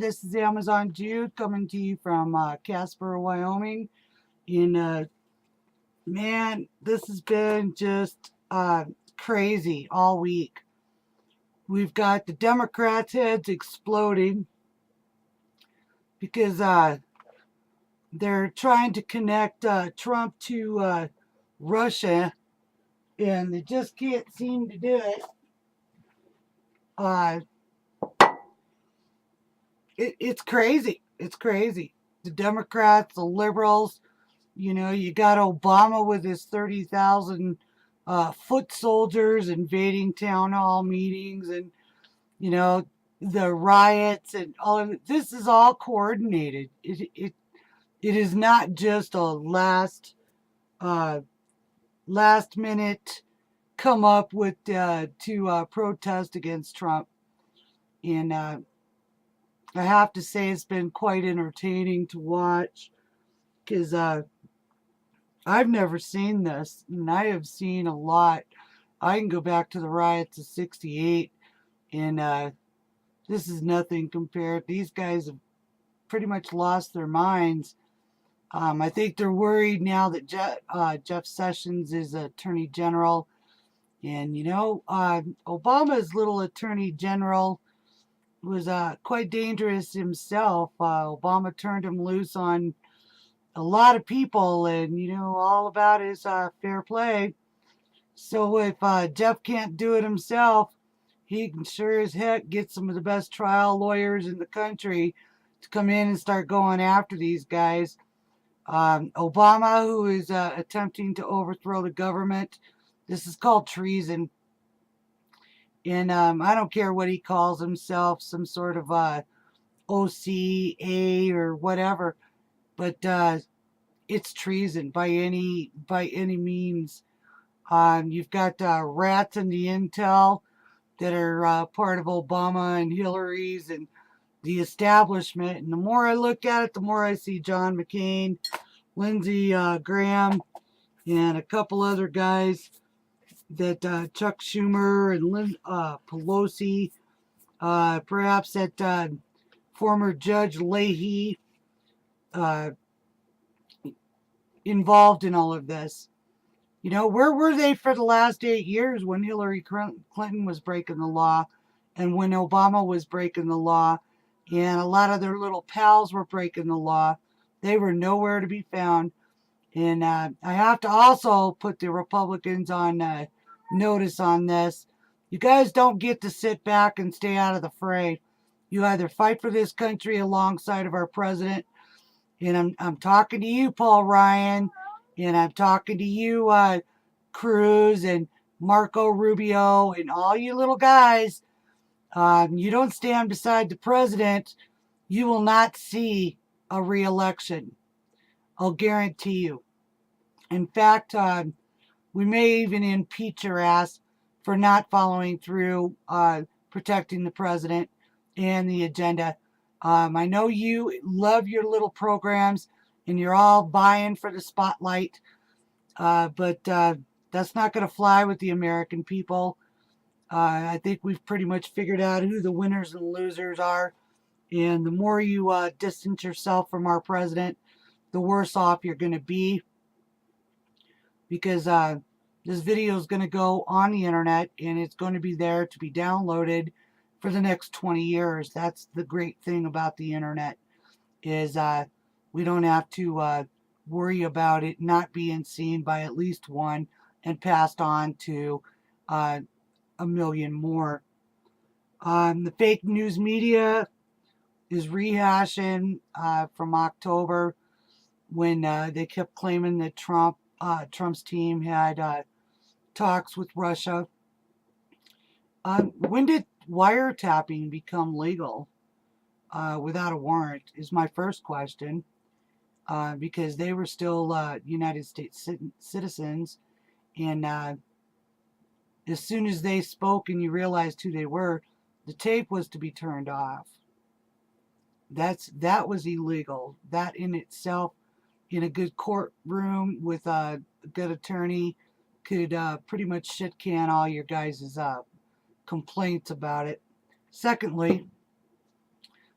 This is Amazon Jude coming to you from Casper, Wyoming. And man, this has been just crazy all week. We've got the Democrats' heads exploding because they're trying to connect Trump to Russia, and they just can't seem to do it. Uh, it's crazy. It's crazy. The Democrats, the liberals, you know, you got Obama with his 30,000 foot soldiers invading town hall meetings, and, you know, the riots and all of it. This is all coordinated. It is not just a uh, last minute come up with to protest against Trump. And I have to say it's been quite entertaining to watch because I've never seen this, and I have seen a lot. I can go back to the riots of '68, and this is nothing compared. These guys have pretty much lost their minds. I think they're worried now that Jeff Sessions is Attorney General. And, you know, Obama's little Attorney General was quite dangerous himself. Obama turned him loose on a lot of people, and, you know, all about his fair play. So if Jeff can't do it himself, he can sure as heck get some of the best trial lawyers in the country to come in and start going after these guys. Obama, who is attempting to overthrow the government, this is called treason. And I don't care what he calls himself, some sort of OCA or whatever, but it's treason by any means. You've got rats in the intel that are part of Obama and Hillary's and the establishment. And the more I look at it, the more I see John McCain, Lindsey Graham, and a couple other guys that Chuck Schumer and Pelosi, perhaps that former Judge Leahy uh, involved in all of this. You know, where were they for the last 8 years when Hillary Clinton was breaking the law and when Obama was breaking the law and a lot of their little pals were breaking the law? They were nowhere to be found. And I have to also put the Republicans on notice on this. You guys don't get to sit back and stay out of the fray. You either fight for this country alongside of our president, and I'm talking to you, Paul Ryan, and I'm talking to you, Cruz and Marco Rubio, and all you little guys. You don't stand beside the president, you will not see a re-election. I'll guarantee you. In fact, we may even impeach your ass for not following through protecting the president and the agenda. I know you love your little programs and you're all buying for the spotlight, but that's not going to fly with the American people. I think we've pretty much figured out who the winners and losers are. And the more you distance yourself from our president, the worse off you're going to be, because this video is going to go on the internet and it's going to be there to be downloaded for the next 20 years. That's the great thing about the internet, is we don't have to worry about it not being seen by at least one and passed on to a million more. The fake news media is rehashing from October when they kept claiming that Trump's team had talks with Russia. When did wiretapping become legal without a warrant is my first question, because they were still United States citizens, and as soon as they spoke and you realized who they were, the tape was to be turned off. That was illegal. That in itself, in a good courtroom with a good attorney, could pretty much shit can all your guys' complaints about it. Secondly,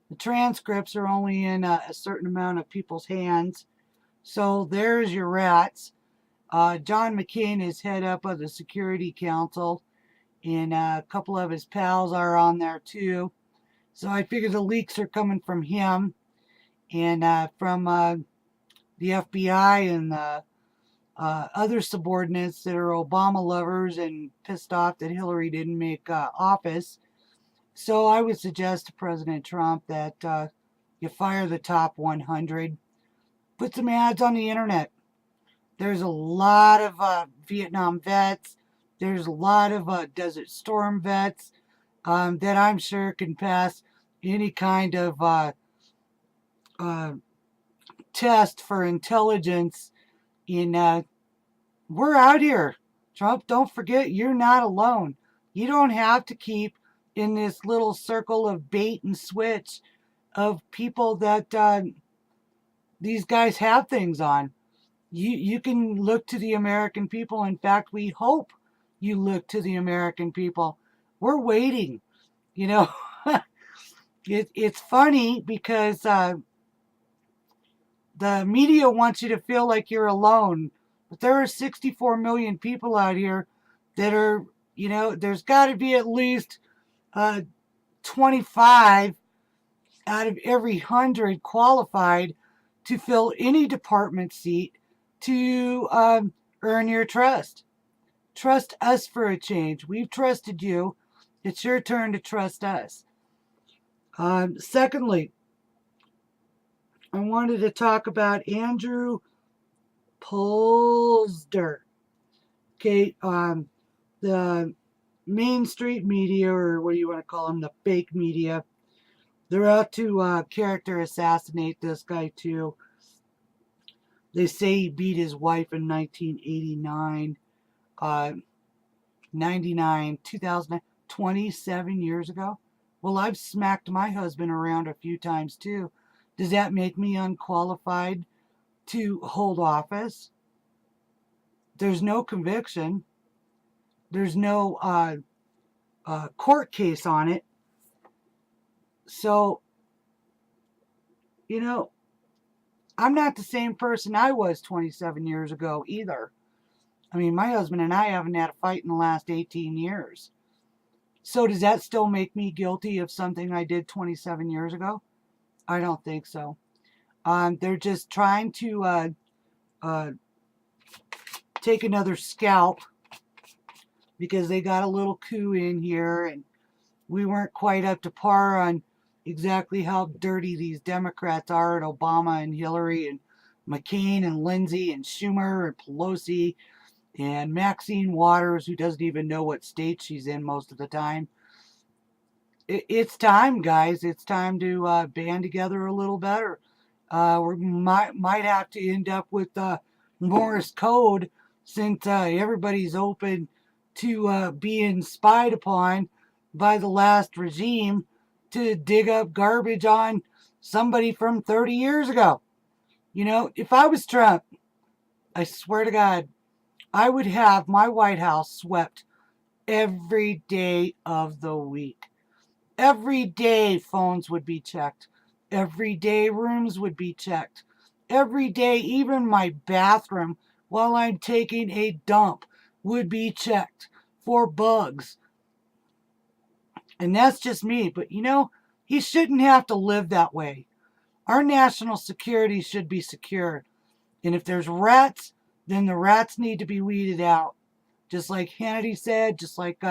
The transcripts are only in a certain amount of people's hands. So there's your rats. John McCain is head up of the Security Council, and a couple of his pals are on there too. So I figure the leaks are coming from him and from the FBI and the other subordinates that are Obama lovers and pissed off that Hillary didn't make office. So I would suggest to President Trump that you fire the top 100. Put some ads on the internet. There's a lot of Vietnam vets. There's a lot of Desert Storm vets that I'm sure can pass any kind of test for intelligence. We're out here. Trump, don't forget, you're not alone. You don't have to keep in this little circle of bait and switch of people that these guys have things on. You can look to the American people. In fact, we hope you look to the American people. We're waiting. You know, it's funny because the media wants you to feel like you're alone. But there are 64 million people out here that are, there's got to be at least 25 out of every 100 qualified to fill any department seat to earn your trust. Trust us for a change. We've trusted you. It's your turn to trust us. Secondly, I wanted to talk about Andrew Pollster. Okay, the Main Street media, or what do you want to call them, the fake media, they're out to character assassinate this guy too. They say he beat his wife in 1989, 99, 2000, 27 years ago. Well, I've smacked my husband around a few times too. Does that make me unqualified to hold office? There's no conviction. There's no court case on it. So, I'm not the same person I was 27 years ago either. I mean, my husband and I haven't had a fight in the last 18 years. So does that still make me guilty of something I did 27 years ago? I don't think so. They're just trying to take another scalp because they got a little coup in here and we weren't quite up to par on exactly how dirty these Democrats are, and Obama and Hillary and McCain and Lindsey and Schumer and Pelosi and Maxine Waters, who doesn't even know what state she's in most of the time. It's time, guys. It's time to band together a little better. We might have to end up with Morse code since everybody's open to being spied upon by the last regime to dig up garbage on somebody from 30 years ago. If I was Trump, I swear to God, I would have my White House swept every day of the week. Every day phones would be checked. Every day rooms would be checked. Every day, even my bathroom while I'm taking a dump would be checked for bugs. And that's just me. But he shouldn't have to live that way. Our national security should be secure. And if there's rats, then the rats need to be weeded out. Just like Hannity said, just like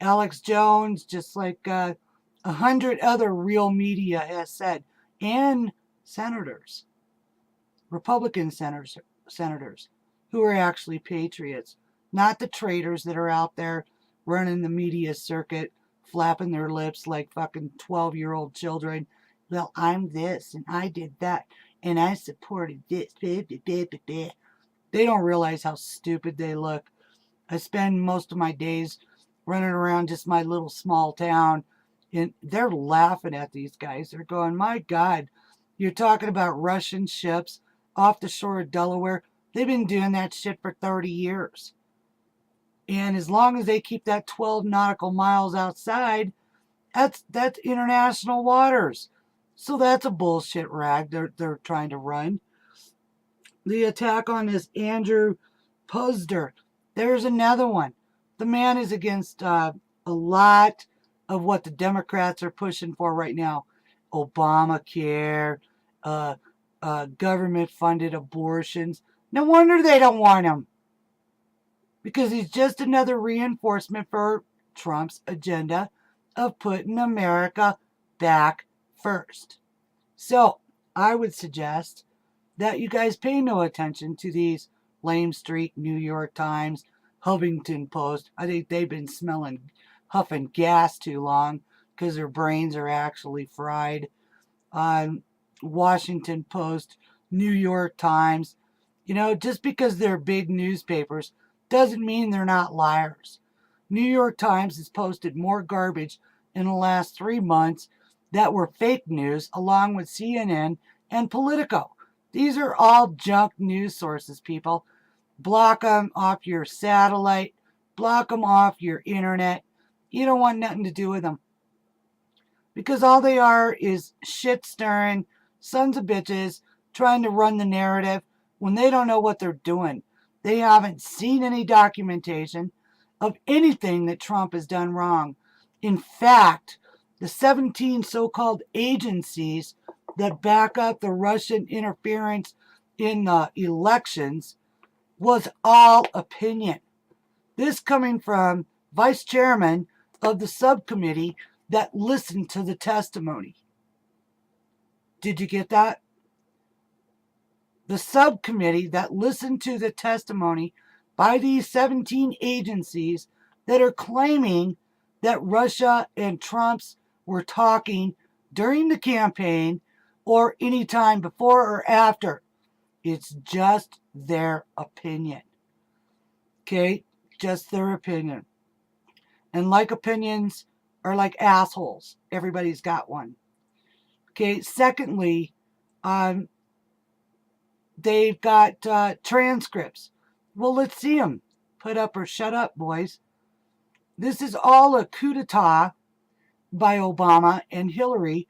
Alex Jones, just like 100 other real media has said. And senators, Republican senators who are actually patriots. Not the traitors that are out there running the media circuit, flapping their lips like fucking 12-year-old children. Well, I'm this, and I did that, and I supported this. They don't realize how stupid they look. I spend most of my days running around just my little small town, and they're laughing at these guys. They're going, my God, you're talking about Russian ships off the shore of Delaware. They've been doing that shit for 30 years. And as long as they keep that 12 nautical miles outside, That's international waters. So that's a bullshit rag they're trying to run. The attack on this Andrew Puzder. There's another one. The man is against a lot of what the Democrats are pushing for right now. Obamacare, government-funded abortions. No wonder they don't want him. Because he's just another reinforcement for Trump's agenda of putting America back first. So, I would suggest that you guys pay no attention to these Lame Street, New York Times, Huffington Post. I think they've been huffing gas too long because their brains are actually fried. Washington Post, New York Times. Just because they're big newspapers doesn't mean they're not liars. New York Times has posted more garbage in the last 3 months that were fake news, along with CNN and Politico. These are all junk news sources, people. Block them off your satellite. Block them off your internet. You don't want nothing to do with them. Because all they are is shit stirring sons of bitches trying to run the narrative when they don't know what they're doing. They haven't seen any documentation of anything that Trump has done wrong. In fact, the 17 so-called agencies that back up the Russian interference in the elections was all opinion. This coming from vice chairman of the subcommittee that listened to the testimony. Did you get that? The subcommittee that listened to the testimony by these 17 agencies that are claiming that Russia and Trump's were talking during the campaign or any time before or after. It's just their opinion. Okay? Just their opinion. And like opinions are like assholes. Everybody's got one. Okay? Secondly, they've got transcripts. Well, let's see them. Put up or shut up, boys. This is all a coup d'etat by Obama and Hillary.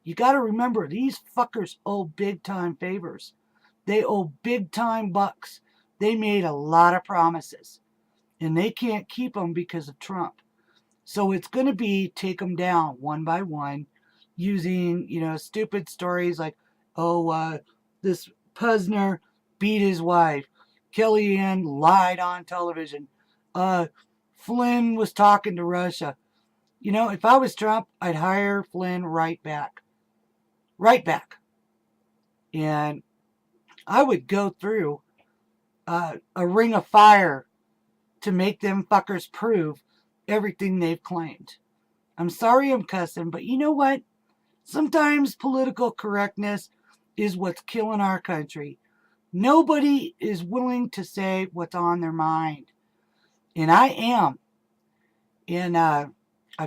You got to remember, these fuckers owe big time favors. They owe big time bucks. They made a lot of promises. And they can't keep them because of Trump. So it's going to be take them down one by one using, stupid stories like, this Puzder beat his wife. Kellyanne lied on television. Flynn was talking to Russia. If I was Trump, I'd hire Flynn right back. Right back. And I would go through a ring of fire to make them fuckers prove everything they've claimed. I'm sorry I'm cussing, but you know what? Sometimes political correctness is what's killing our country. Nobody is willing to say what's on their mind. And I am. And I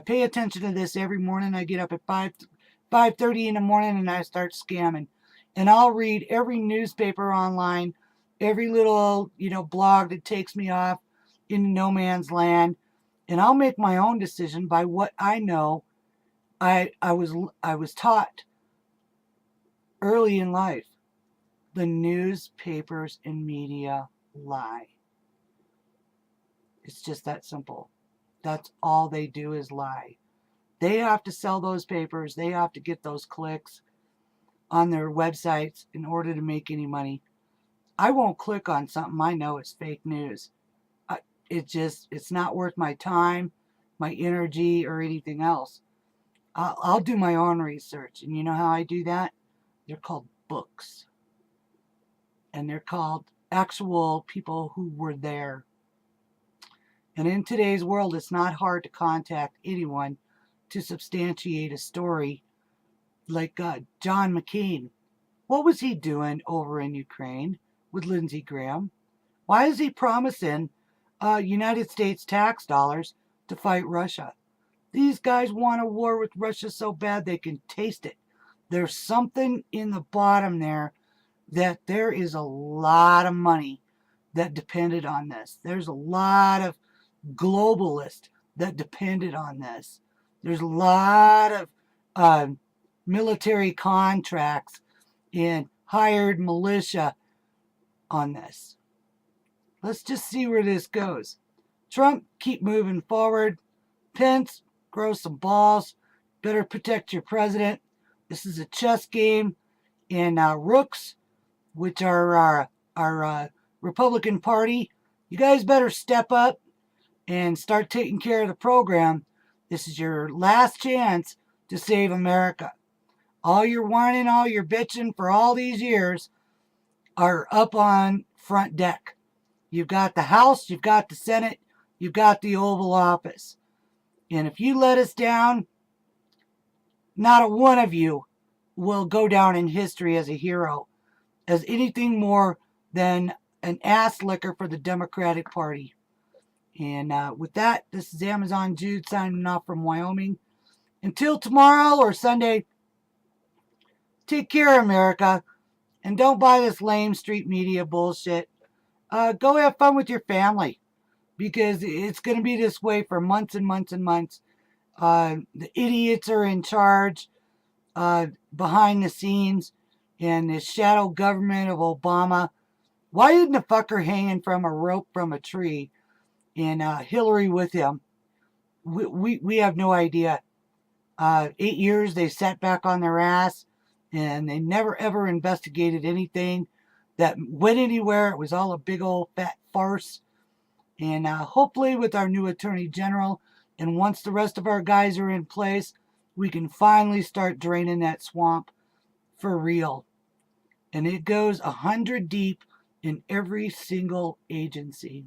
pay attention to this every morning. I get up at 5:30 in the morning and I start scamming. And I'll read every newspaper online, every little, blog that takes me off into no man's land. And I'll make my own decision by what I know I was taught early in life. The newspapers and media lie. It's just that simple. That's all they do is lie. They have to sell those papers. They have to get those clicks on their websites in order to make any money. I won't click on something I know is fake news. It's not worth my time, my energy, or anything else. I'll do my own research. And you know how I do that? They're called books. And they're called actual people who were there. And in today's world, it's not hard to contact anyone to substantiate a story like John McCain. What was he doing over in Ukraine with Lindsey Graham? Why is he promising United States tax dollars to fight Russia? These guys want a war with Russia so bad they can taste it. There's something in the bottom there that there is a lot of money that depended on this. There's a lot of globalists that depended on this. There's a lot of military contracts and hired militia on this. Let's just see where this goes. Trump, keep moving forward. Pence, grow some balls. Better protect your president. This is a chess game. And rooks, which are our Republican Party, you guys better step up and start taking care of the program. This is your last chance to save America. All your whining, all your bitching for all these years are up on front deck. You've got the House, you've got the Senate, you've got the Oval Office. And if you let us down, not a one of you will go down in history as a hero, as anything more than an ass licker for the Democratic Party. And with that, this is Amazon Jude signing off from Wyoming. Until tomorrow or Sunday, take care, America. And don't buy this lame street media bullshit. Go have fun with your family, because it's going to be this way for months and months and months. The idiots are in charge behind the scenes, and this shadow government of Obama. Why isn't the fucker hanging from a rope from a tree, and Hillary with him? We have no idea. 8 years they sat back on their ass, and they never ever investigated anything that went anywhere. It was all a big old fat farce. And hopefully with our new Attorney General, and once the rest of our guys are in place, we can finally start draining that swamp for real. And it goes 100 deep in every single agency.